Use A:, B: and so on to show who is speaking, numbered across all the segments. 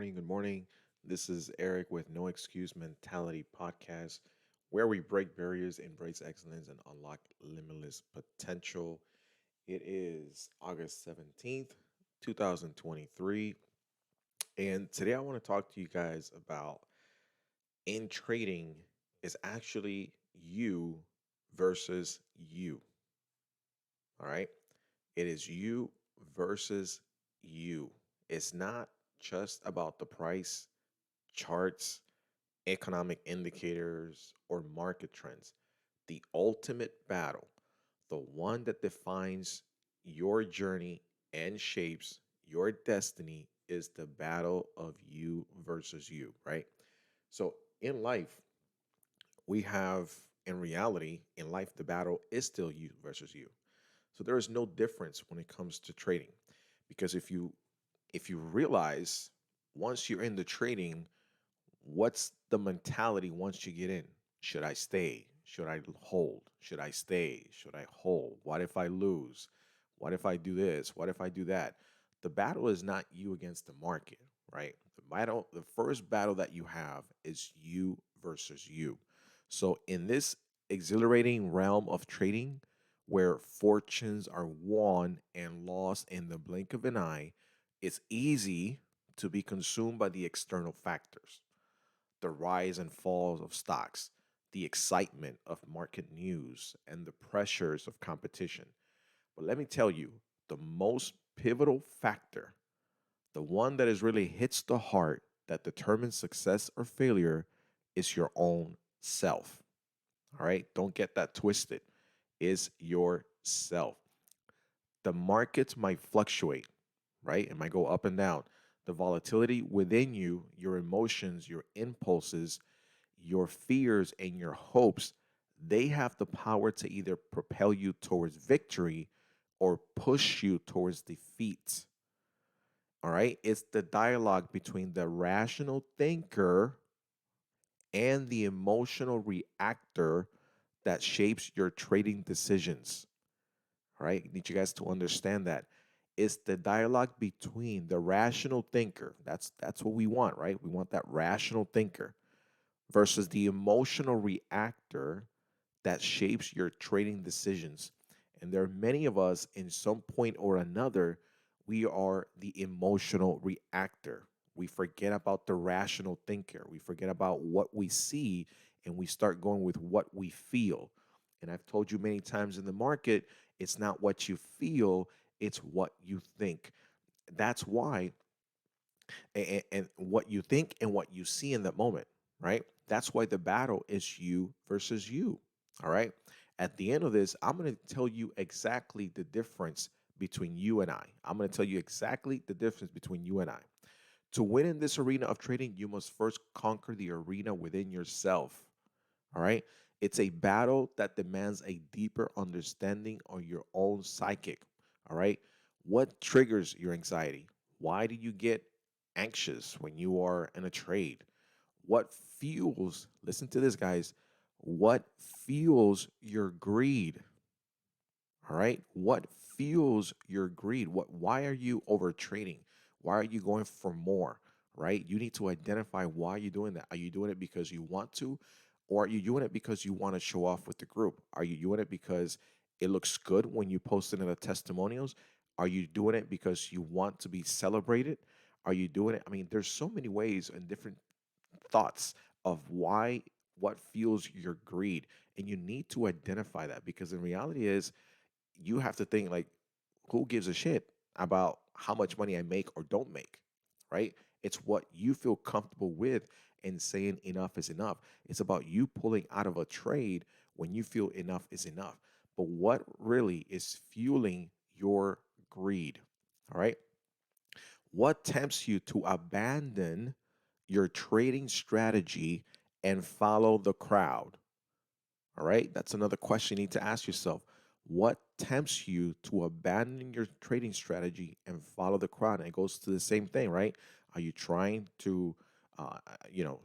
A: morning. Good morning. This is Eric with No Excuse Mentality Podcast, where we break barriers, embrace excellence, and unlock limitless potential. It is August 17th, 2023. And today I want to talk to you guys about in trading is actually you versus you. All right. It is you versus you. It's not just about the price, charts, economic indicators, or market trends. The ultimate battle, the one that defines your journey and shapes your destiny, is the battle of you versus you, right? So in life, we have, in reality, in life, the battle is still you versus you. So there is no difference when it comes to trading. Because if you realize once you're in the trading, what's the mentality once you get in? Should I stay? Should I hold? Should I stay? Should I hold? What if I lose? What if I do this? What if I do that? The battle is not you against the market, right? The first battle that you have is you versus you. So in this exhilarating realm of trading, where fortunes are won and lost in the blink of an eye, it's easy to be consumed by the external factors, the rise and falls of stocks, the excitement of market news, and the pressures of competition. But let me tell you, the most pivotal factor, the one that is really hits the heart that determines success or failure, is your own self. All right? Don't get that twisted. Is yourself. The markets might fluctuate, right? It might go up and down. The volatility within you, your emotions, your impulses, your fears, and your hopes, they have the power to either propel you towards victory or push you towards defeat. All right. It's the dialogue between the rational thinker and the emotional reactor that shapes your trading decisions. All right. I need you guys to understand that. It's the dialogue between the rational thinker. That's what we want, right? We want that rational thinker versus the emotional reactor that shapes your trading decisions. And there are many of us in some point or another, we are the emotional reactor. We forget about the rational thinker. We forget about what we see and we start going with what we feel. And I've told you many times in the market, it's not what you feel, it's what you think. That's why and what you think and what you see in that moment, right? That's why the battle is you versus you. All right. At the end of this, I'm going to tell you exactly the difference between you and I. I'm going to tell you exactly the difference between you and I. To win in this arena of trading, you must first conquer the arena within yourself. All right. It's a battle that demands a deeper understanding of your own psychic. All right. What triggers your anxiety? Why do you get anxious when you are in a trade? What fuels, listen to this, guys, what fuels your greed? All right. What fuels your greed? Why are you over trading? Why are you going for more? Right? You need to identify why you're doing that. Are you doing it because you want to? Or are you doing it because you want to show off with the group? Are you doing it because it looks good when you post it in the testimonials? Are you doing it because you want to be celebrated? Are you doing it? I mean, there's so many ways and different thoughts of why, what fuels your greed. And you need to identify that because the reality is you have to think like, who gives a shit about how much money I make or don't make, right? It's what you feel comfortable with and saying enough is enough. It's about you pulling out of a trade when you feel enough is enough. But what really is fueling your greed? All right. What tempts you to abandon your trading strategy and follow the crowd? All right. That's another question you need to ask yourself. What tempts you to abandon your trading strategy and follow the crowd? And it goes to the same thing, right? Are you trying to,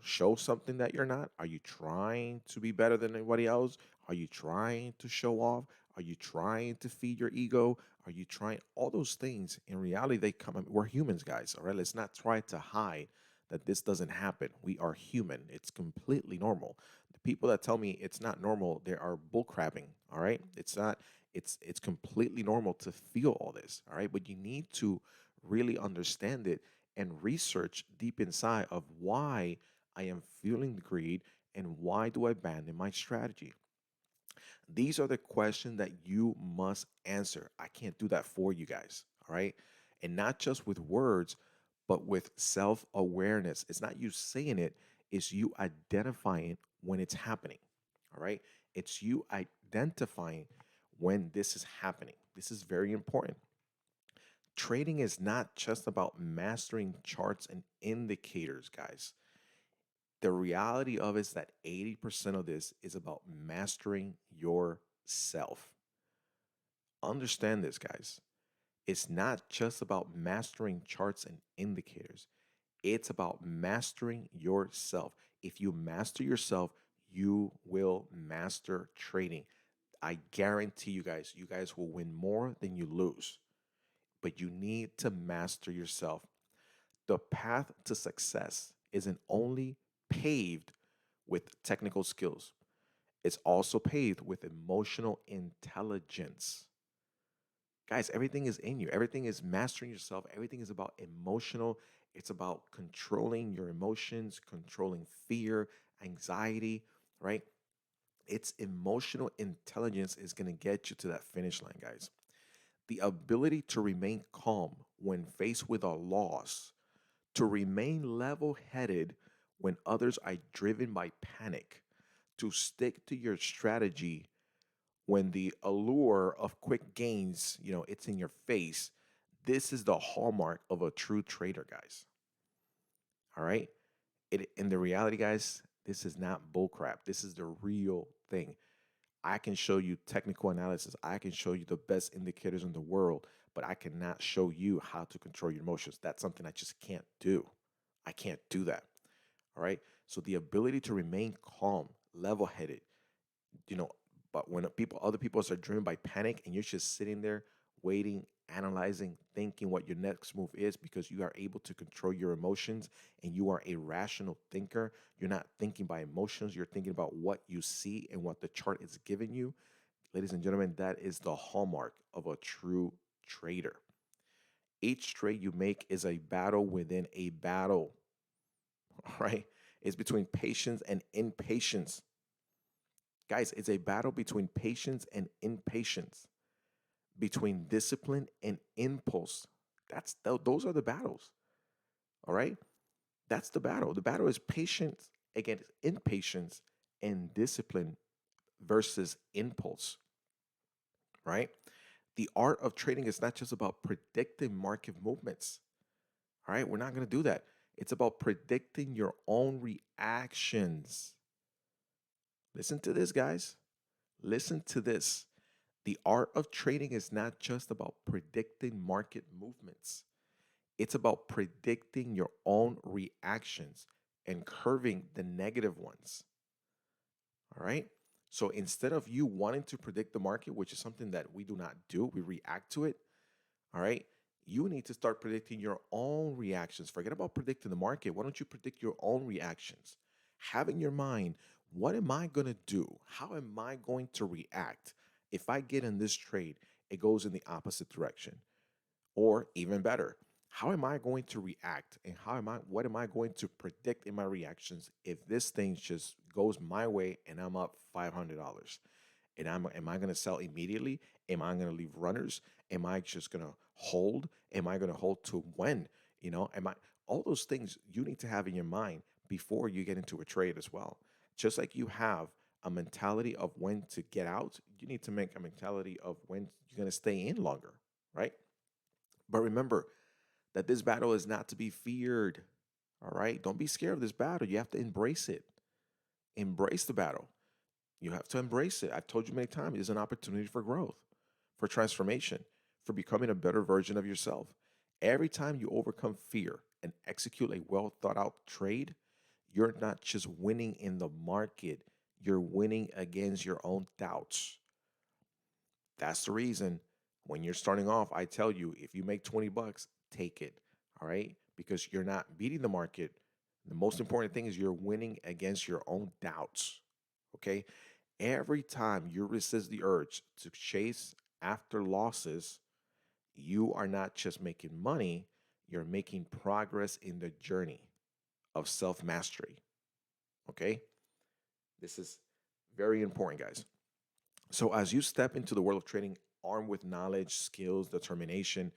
A: show something that you're not? Are you trying to be better than anybody else? Are you trying to show off? Are you trying to feed your ego? Are you trying all those things? In reality, they come. We're humans, guys. All right. Let's not try to hide. that this doesn't happen. We are human. It's completely normal. The people that tell me it's not normal, they are bullcrapping. All right. It's not, it's completely normal to feel all this. All right. But you need to really understand it and research deep inside of why I am feeling the greed and why do I abandon my strategy. These are the questions that you must answer. I can't do that for you guys. All right. And not just with words, but with self awareness. It's not you saying it, it's you identifying when it's happening. All right. It's you identifying when this is happening. This is very important. Trading is not just about mastering charts and indicators, guys. The reality of it is that 80% of this is about mastering yourself. Understand this, guys. It's not just about mastering charts and indicators, it's about mastering yourself. If you master yourself, you will master trading. I guarantee you guys will win more than you lose, but you need to master yourself. The path to success isn't only paved with technical skills, it's also paved with emotional intelligence. Guys, everything is in you. Everything is mastering yourself. Everything is about emotional. It's about controlling your emotions, controlling fear, anxiety, right? It's emotional intelligence is going to get you to that finish line, guys. The ability to remain calm when faced with a loss, to remain level headed when others are driven by panic, to stick to your strategy when the allure of quick gains, it's in your face. This is the hallmark of a true trader, guys. All right. In the reality, guys, this is not bullcrap. This is the real thing. I can show you technical analysis. I can show you the best indicators in the world, but I cannot show you how to control your emotions. That's something I just can't do. I can't do that. All right. So the ability to remain calm, level headed, you know, but when other people are driven by panic and you're just sitting there waiting, analyzing, thinking what your next move is because you are able to control your emotions and you are a rational thinker. You're not thinking by emotions, you're thinking about what you see and what the chart is giving you. Ladies and gentlemen, that is the hallmark of a true trader. Each trade you make is a battle within a battle, all right? It's between patience and impatience. Guys, it's a battle between patience and impatience, between discipline and impulse. Those are the battles. All right? That's the battle. The battle is patience against impatience and discipline versus impulse, right? The art of trading is not just about predicting market movements. All right? We're not going to do that. It's about predicting your own reactions. Listen to this, guys. Listen to this. The art of trading is not just about predicting market movements, it's about predicting your own reactions and curving the negative ones. All right. So instead of you wanting to predict the market, which is something that we do not do, we react to it. All right. You need to start predicting your own reactions. Forget about predicting the market. Why don't you predict your own reactions? Have in your mind, what am I going to do? How am I going to react? If I get in this trade, it goes in the opposite direction. Or even better, how am I going to react and what am I going to predict in my reactions if this thing just goes my way and I'm up $500? And am I going to sell immediately? Am I going to leave runners? Am I just going to hold? Am I going to hold to when? Am I all those things you need to have in your mind before you get into a trade as well. Just like you have a mentality of when to get out, you need to make a mentality of when you're going to stay in longer, right? But remember that this battle is not to be feared. All right? Don't be scared of this battle. You have to embrace it. Embrace the battle. You have to embrace it. I've told you many times, it's an opportunity for growth, for transformation, for becoming a better version of yourself. Every time you overcome fear and execute a well thought out trade, you're not just winning in the market, you're winning against your own doubts. That's the reason when you're starting off, I tell you, if you make 20 bucks, take it. All right. Because you're not beating the market. The most important thing is you're winning against your own doubts. Okay. Every time you resist the urge to chase after losses, you are not just making money, you're making progress in the journey of self mastery. Okay. This is very important, guys. So, as you step into the world of trading, armed with knowledge, skills, determination,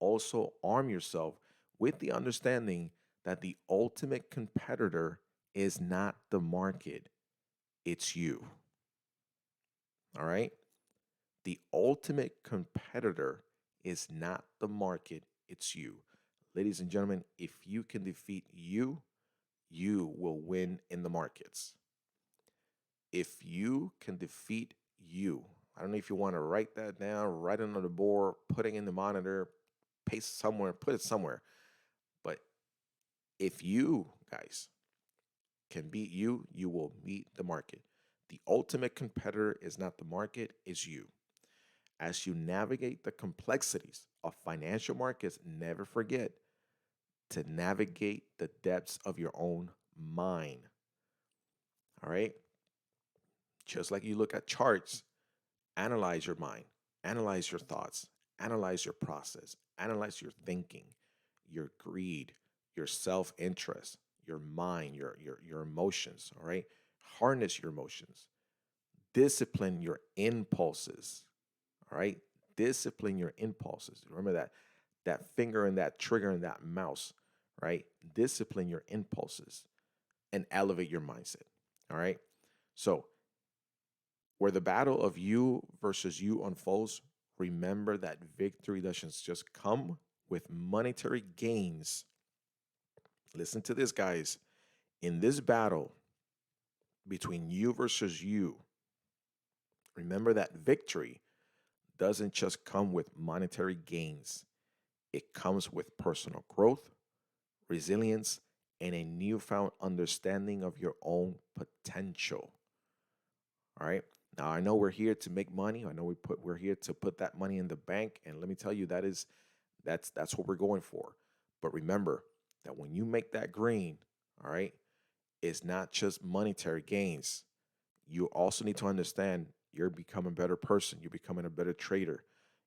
A: also arm yourself with the understanding that the ultimate competitor is not the market, it's you. All right? The ultimate competitor is not the market, it's you. Ladies and gentlemen, if you can defeat you, you will win in the markets. If you can defeat you, I don't know if you want to write that down, write it on the board, put it in the monitor, paste somewhere, put it somewhere. But if you guys can beat you, you will beat the market. The ultimate competitor is not the market, is you. As you navigate the complexities of financial markets, never forget to navigate the depths of your own mind. All right? Just like you look at charts, analyze your mind, analyze your thoughts, analyze your process, analyze your thinking, your greed, your self-interest, your mind, your emotions, all right? Harness your emotions. Discipline your impulses. All right? Discipline your impulses. Remember that finger and that trigger and that mouse, right? Discipline your impulses and elevate your mindset. All right? So, where the battle of you versus you unfolds, remember that victory doesn't just come with monetary gains. Listen to this, guys. In this battle between you versus you, remember that victory doesn't just come with monetary gains, it comes with personal growth, resilience, and a newfound understanding of your own potential. All right. Now I know we're here to make money. I know we're here to put that money in the bank. And let me tell you, that's what we're going for. But remember that when you make that green, all right, it's not just monetary gains. You also need to understand you're becoming a better person. You're becoming a better trader.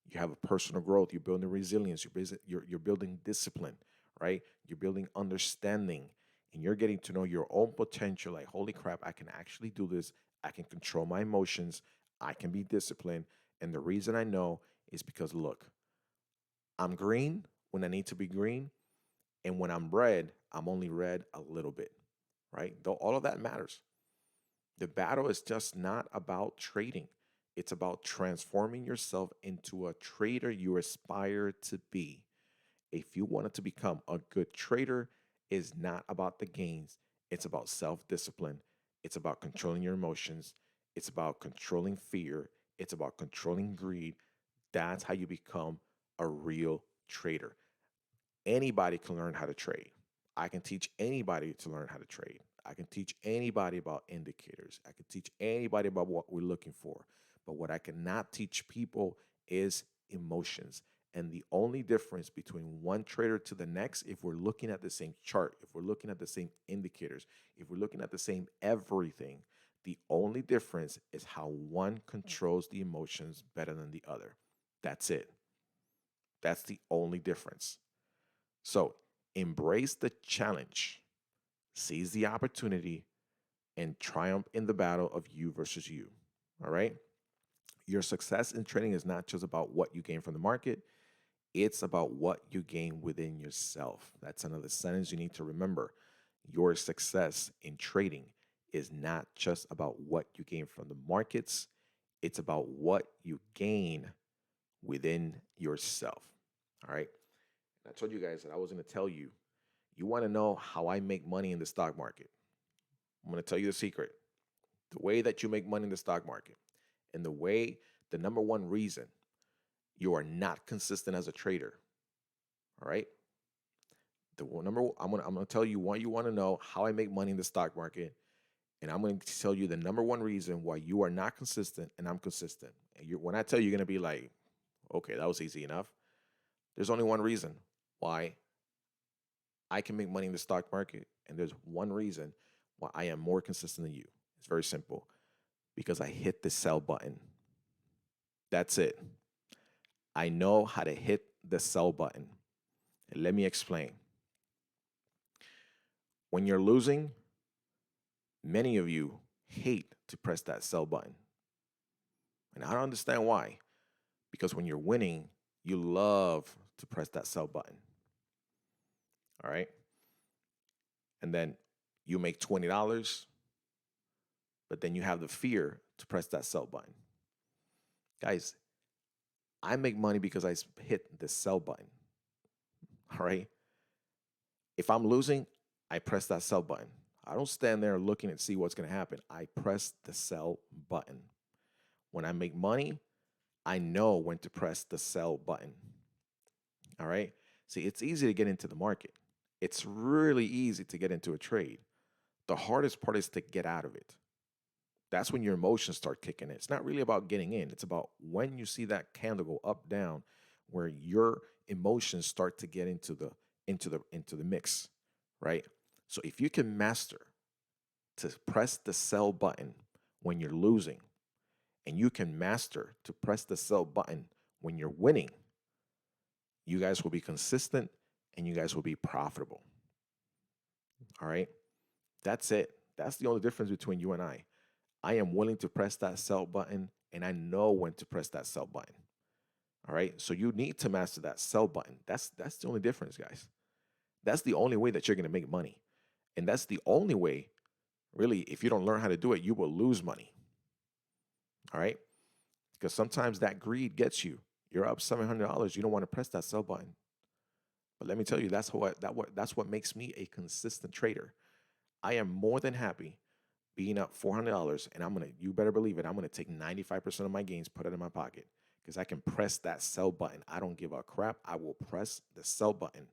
A: You have a personal growth. You're building resilience. You're building discipline, right? You're building understanding, and you're getting to know your own potential. Like, holy crap, I can actually do this. I can control my emotions. I can be disciplined. And the reason I know is because, look, I'm green when I need to be green. And when I'm red, I'm only red a little bit, right? Though all of that matters. The battle is just not about trading. It's about transforming yourself into a trader you aspire to be. If you wanted to become a good trader, it's not about the gains. It's about self-discipline. It's about controlling your emotions. It's about controlling fear. It's about controlling greed. That's how you become a real trader. Anybody can learn how to trade. I can teach anybody to learn how to trade. I can teach anybody about indicators. I can teach anybody about what we're looking for. But what I cannot teach people is emotions. And the only difference between one trader to the next, if we're looking at the same chart, if we're looking at the same indicators, if we're looking at the same everything, the only difference is how one controls the emotions better than the other. That's it. That's the only difference. So embrace the challenge, seize the opportunity, and triumph in the battle of you versus you. All right. Your success in trading is not just about what you gain from the market, it's about what you gain within yourself. That's another sentence you need to remember. Your success in trading is not just about what you gain from the markets, it's about what you gain within yourself. All right. I told you guys that I was going to tell you. You want to know how I make money in the stock market? I'm going to tell you the secret. The way that you make money in the stock market, and the number one reason you are not consistent as a trader. All right. I'm going to tell you why you want to know how I make money in the stock market, and I'm going to tell you the number one reason why you are not consistent and I'm consistent. And when I tell you, you're going to be like, okay, that was easy enough. There's only one reason why I can make money in the stock market And there's one reason why I am more consistent than you. It's very simple, because I hit the sell button. That's it. I know how to hit the sell button. And let me explain. When you're losing, many of you hate to press that sell button. And I don't understand why. Because when you're winning, you love to press that sell button. All right. And then you make $20, but then you have the fear to press that sell button. Guys, I make money because I hit the sell button. All right. If I'm losing, I press that sell button. I don't stand there looking and see what's going to happen. I press the sell button. When I make money, I know when to press the sell button. All right. See, it's easy to get into the market. It's really easy to get into a trade. The hardest part is to get out of it. That's when your emotions start kicking in. It's not really about getting in. It's about when you see that candle go up, down, where your emotions start to get into the mix, right? So if you can master to press the sell button when you're losing, and you can master to press the sell button when you're winning, you guys will be consistent and you guys will be profitable. All right. That's it. That's the only difference between you and I. I am willing to press that sell button and I know when to press that sell button. All right. So you need to master that sell button. That's the only difference, guys. That's the only way that you're going to make money. And that's the only way, really, if you don't learn how to do it, you will lose money. All right. Because sometimes that greed gets you. You're up $700. You don't want to press that sell button. But let me tell you, that's what makes me a consistent trader. I am more than happy being up $400, and you better believe it, I'm gonna take 95% of my gains, put it in my pocket, because I can press that sell button. I don't give a crap. I will press the sell button.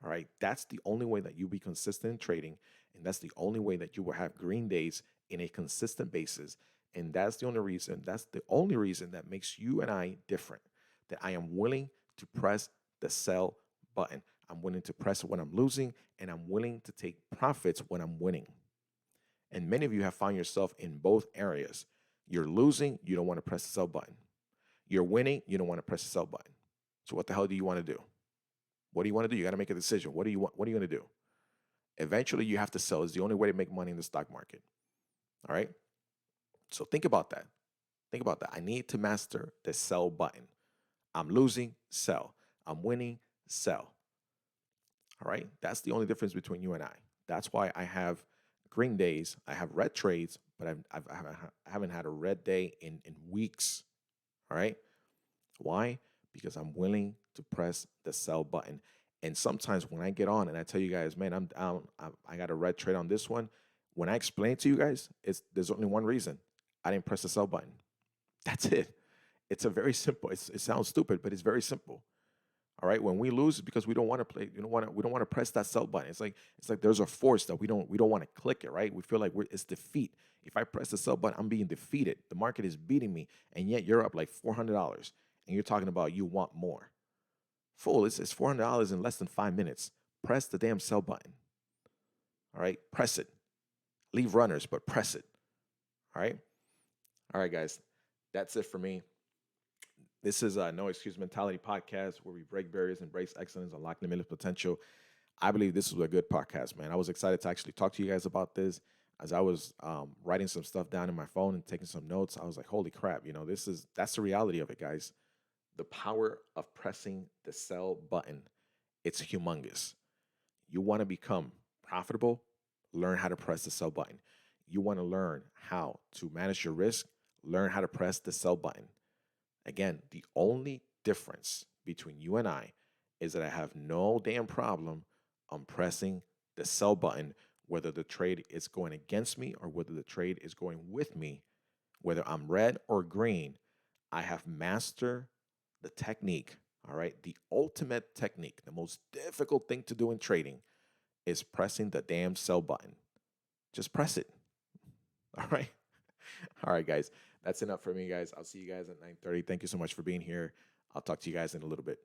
A: All right, that's the only way that you'll be consistent in trading, and that's the only way that you will have green days in a consistent basis. And that's the only reason. That's the only reason that makes you and I different. That I am willing to press the sell button. I'm willing to press it when I'm losing, and I'm willing to take profits when I'm winning. And many of you have found yourself in both areas. You're losing, you don't want to press the sell button. You're winning, you don't want to press the sell button. So what the hell do you want to do? What do you want to do? You got to make a decision. What do you want? What are you going to do? Eventually, you have to sell. It's the only way to make money in the stock market. All right. So think about that. Think about that. I need to master the sell button. I'm losing, sell. I'm winning, sell. All right. That's the only difference between you and I. That's why I have green days. I have red trades, but I haven't had a red day in weeks. All right. Why? Because I'm willing to press the sell button. And sometimes when I get on and I tell you guys, man, I'm down, I got a red trade on this one. When I explain it to you guys, there's only one reason. I didn't press the sell button. That's it. It's a very simple. It sounds stupid, but it's very simple. All right. When we lose, it's because we don't want to play. We don't want to press that sell button. It's like there's a force that we don't want to click it. Right. We feel like it's defeat. If I press the sell button, I'm being defeated. The market is beating me, and yet you're up like $400, and you're talking about you want more. Fool, it's $400 in less than 5 minutes. Press the damn sell button. All right. Press it. Leave runners, but press it. All right. All right, guys. That's it for me. This is a No Excuse Mentality podcast where we break barriers, embrace excellence, unlock limitless potential. I believe this was a good podcast, man. I was excited to actually talk to you guys about this. As I was writing some stuff down in my phone and taking some notes, I was like, "Holy crap!" That's the reality of it, guys. The power of pressing the sell button. It's humongous. You want to become profitable? Learn how to press the sell button. You want to learn how to manage your risk? Learn how to press the sell button. Again, the only difference between you and I is that I have no damn problem on pressing the sell button, whether the trade is going against me or whether the trade is going with me, whether I'm red or green. I have mastered the technique. All right. The ultimate technique, the most difficult thing to do in trading is pressing the damn sell button. Just press it. All right. All right, guys. That's enough for me, guys. I'll see you guys at 9:30. Thank you so much for being here. I'll talk to you guys in a little bit.